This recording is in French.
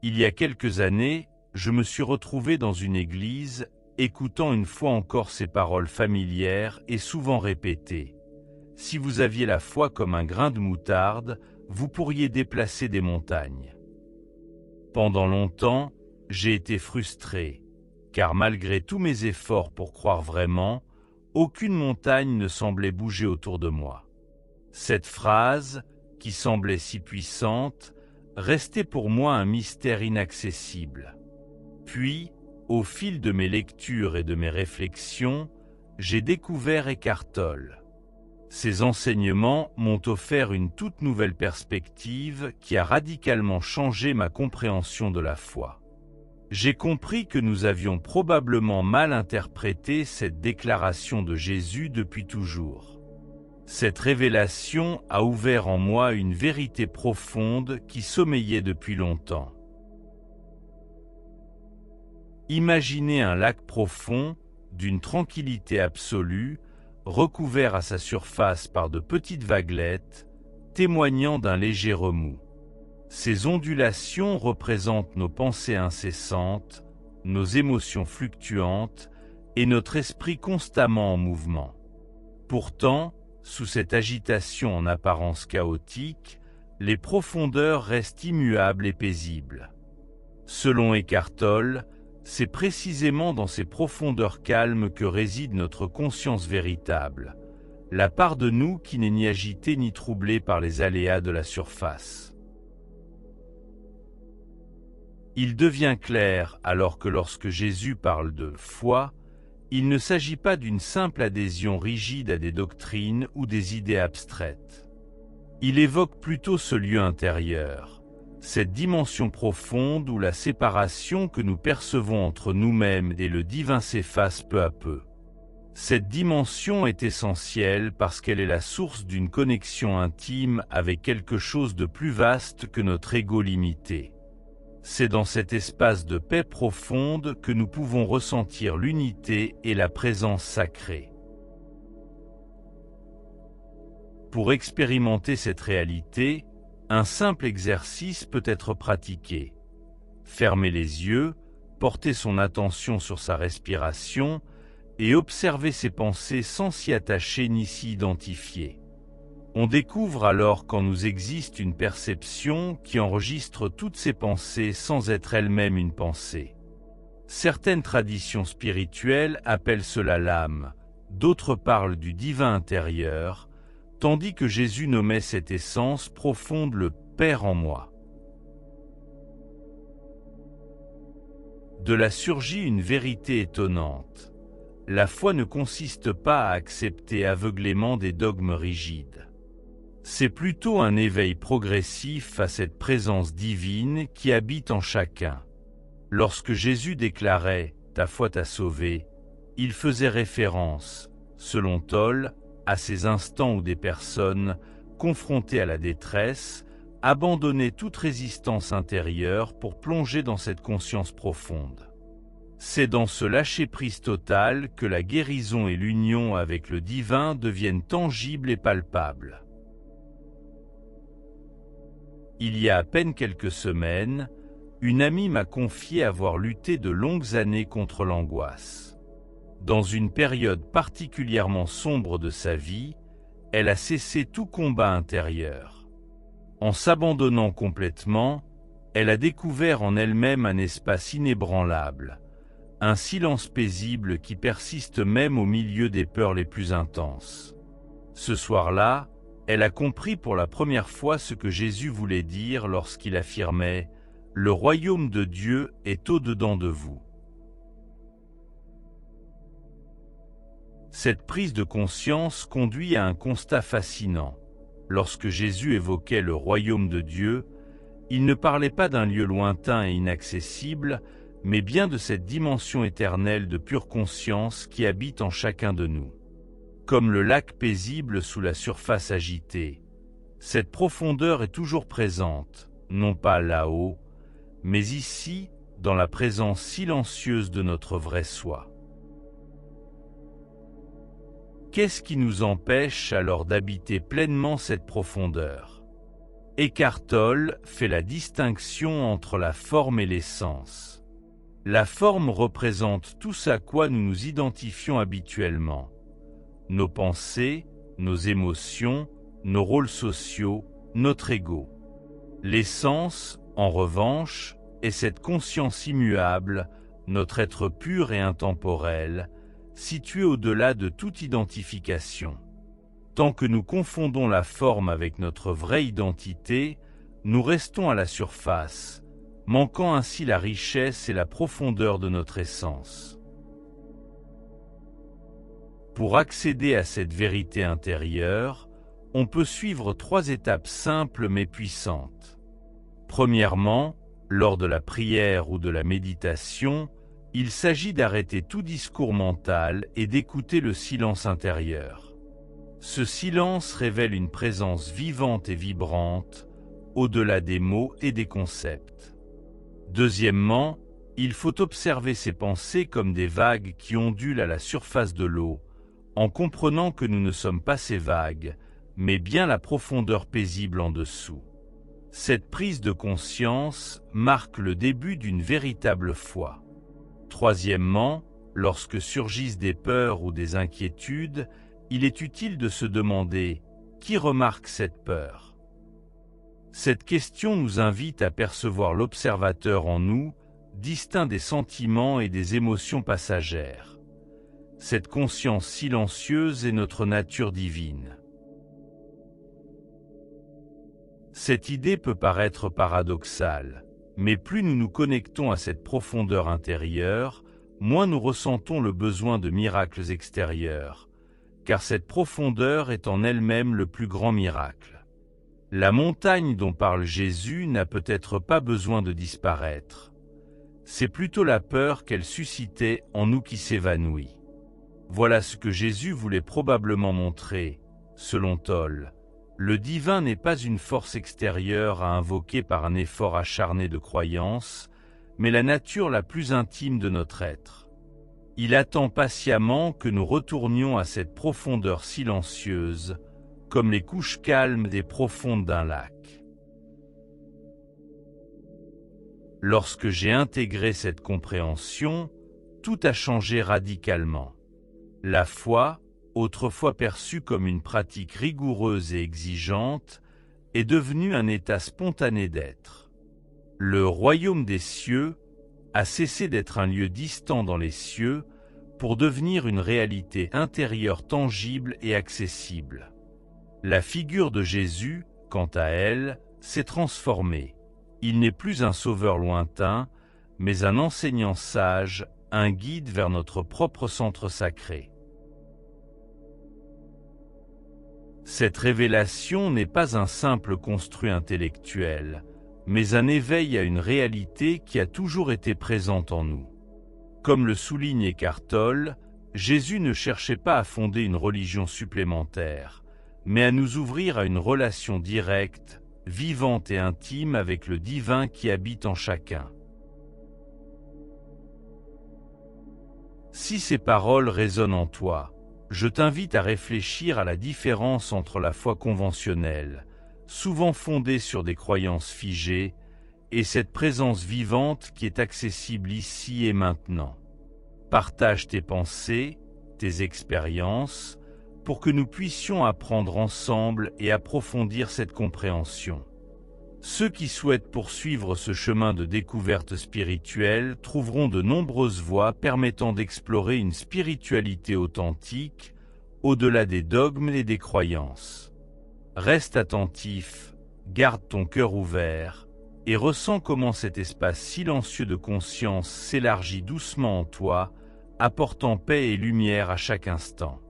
Il y a quelques années, je me suis retrouvé dans une église, écoutant une fois encore ces paroles familières et souvent répétées. Si vous aviez la foi comme un grain de moutarde, vous pourriez déplacer des montagnes. Pendant longtemps, j'ai été frustré, car malgré tous mes efforts pour croire vraiment, aucune montagne ne semblait bouger autour de moi. Cette phrase, qui semblait si puissante, restait pour moi un mystère inaccessible. Puis, au fil de mes lectures et de mes réflexions, j'ai découvert Eckhart Tolle. Ses enseignements m'ont offert une toute nouvelle perspective qui a radicalement changé ma compréhension de la foi. J'ai compris que nous avions probablement mal interprété cette déclaration de Jésus depuis toujours. Cette révélation a ouvert en moi une vérité profonde qui sommeillait depuis longtemps. Imaginez un lac profond, d'une tranquillité absolue, recouvert à sa surface par de petites vaguelettes, témoignant d'un léger remous. Ces ondulations représentent nos pensées incessantes, nos émotions fluctuantes et notre esprit constamment en mouvement. Pourtant, sous cette agitation en apparence chaotique, les profondeurs restent immuables et paisibles. Selon Eckhart Tolle, c'est précisément dans ces profondeurs calmes que réside notre conscience véritable, la part de nous qui n'est ni agitée ni troublée par les aléas de la surface. Il devient clair alors que lorsque Jésus parle de foi, il ne s'agit pas d'une simple adhésion rigide à des doctrines ou des idées abstraites. Il évoque plutôt ce lieu intérieur, cette dimension profonde où la séparation que nous percevons entre nous-mêmes et le divin s'efface peu à peu. Cette dimension est essentielle parce qu'elle est la source d'une connexion intime avec quelque chose de plus vaste que notre ego limité. C'est dans cet espace de paix profonde que nous pouvons ressentir l'unité et la présence sacrée. Pour expérimenter cette réalité, un simple exercice peut être pratiqué. Fermer les yeux, porter son attention sur sa respiration et observer ses pensées sans s'y attacher ni s'y identifier. On découvre alors qu'en nous existe une perception qui enregistre toutes ces pensées sans être elle-même une pensée. Certaines traditions spirituelles appellent cela l'âme, d'autres parlent du divin intérieur, tandis que Jésus nommait cette essence profonde le Père en moi. De là surgit une vérité étonnante. La foi ne consiste pas à accepter aveuglément des dogmes rigides. C'est plutôt un éveil progressif à cette présence divine qui habite en chacun. Lorsque Jésus déclarait « Ta foi t'a sauvé », il faisait référence, selon Tolle, à ces instants où des personnes, confrontées à la détresse, abandonnaient toute résistance intérieure pour plonger dans cette conscience profonde. C'est dans ce lâcher-prise total que la guérison et l'union avec le divin deviennent tangibles et palpables. Il y a à peine quelques semaines, une amie m'a confié avoir lutté de longues années contre l'angoisse. Dans une période particulièrement sombre de sa vie, elle a cessé tout combat intérieur. En s'abandonnant complètement, elle a découvert en elle-même un espace inébranlable, un silence paisible qui persiste même au milieu des peurs les plus intenses. Ce soir-là, elle a compris pour la première fois ce que Jésus voulait dire lorsqu'il affirmait « Le royaume de Dieu est au-dedans de vous ». Cette prise de conscience conduit à un constat fascinant. Lorsque Jésus évoquait le royaume de Dieu, il ne parlait pas d'un lieu lointain et inaccessible, mais bien de cette dimension éternelle de pure conscience qui habite en chacun de nous. Comme le lac paisible sous la surface agitée, cette profondeur est toujours présente, non pas là-haut, mais ici, dans la présence silencieuse de notre vrai soi. Qu'est-ce qui nous empêche alors d'habiter pleinement cette profondeur? Eckhart Tolle fait la distinction entre la forme et l'essence. La forme représente tout ce à quoi nous nous identifions habituellement. Nos pensées, nos émotions, nos rôles sociaux, notre ego. L'essence, en revanche, est cette conscience immuable, notre être pur et intemporel, situé au-delà de toute identification. Tant que nous confondons la forme avec notre vraie identité, nous restons à la surface, manquant ainsi la richesse et la profondeur de notre essence. Pour accéder à cette vérité intérieure, on peut suivre 3 étapes simples mais puissantes. Premièrement, lors de la prière ou de la méditation, il s'agit d'arrêter tout discours mental et d'écouter le silence intérieur. Ce silence révèle une présence vivante et vibrante, au-delà des mots et des concepts. Deuxièmement, il faut observer ses pensées comme des vagues qui ondulent à la surface de l'eau, en comprenant que nous ne sommes pas ces vagues, mais bien la profondeur paisible en dessous. Cette prise de conscience marque le début d'une véritable foi. Troisièmement, lorsque surgissent des peurs ou des inquiétudes, il est utile de se demander « Qui remarque cette peur ?» Cette question nous invite à percevoir l'observateur en nous, distinct des sentiments et des émotions passagères. Cette conscience silencieuse est notre nature divine. Cette idée peut paraître paradoxale, mais plus nous nous connectons à cette profondeur intérieure, moins nous ressentons le besoin de miracles extérieurs, car cette profondeur est en elle-même le plus grand miracle. La montagne dont parle Jésus n'a peut-être pas besoin de disparaître. C'est plutôt la peur qu'elle suscitait en nous qui s'évanouit. Voilà ce que Jésus voulait probablement montrer, selon Tolle. Le divin n'est pas une force extérieure à invoquer par un effort acharné de croyance, mais la nature la plus intime de notre être. Il attend patiemment que nous retournions à cette profondeur silencieuse, comme les couches calmes et profondes d'un lac. Lorsque j'ai intégré cette compréhension, tout a changé radicalement. La foi, autrefois perçue comme une pratique rigoureuse et exigeante, est devenue un état spontané d'être. Le royaume des cieux a cessé d'être un lieu distant dans les cieux pour devenir une réalité intérieure tangible et accessible. La figure de Jésus, quant à elle, s'est transformée. Il n'est plus un sauveur lointain, mais un enseignant sage, un guide vers notre propre centre sacré. Cette révélation n'est pas un simple construit intellectuel, mais un éveil à une réalité qui a toujours été présente en nous. Comme le souligne Eckhart Tolle, Jésus ne cherchait pas à fonder une religion supplémentaire, mais à nous ouvrir à une relation directe, vivante et intime avec le divin qui habite en chacun. Si ces paroles résonnent en toi, je t'invite à réfléchir à la différence entre la foi conventionnelle, souvent fondée sur des croyances figées, et cette présence vivante qui est accessible ici et maintenant. Partage tes pensées, tes expériences, pour que nous puissions apprendre ensemble et approfondir cette compréhension. Ceux qui souhaitent poursuivre ce chemin de découverte spirituelle trouveront de nombreuses voies permettant d'explorer une spiritualité authentique, au-delà des dogmes et des croyances. Reste attentif, garde ton cœur ouvert, et ressens comment cet espace silencieux de conscience s'élargit doucement en toi, apportant paix et lumière à chaque instant.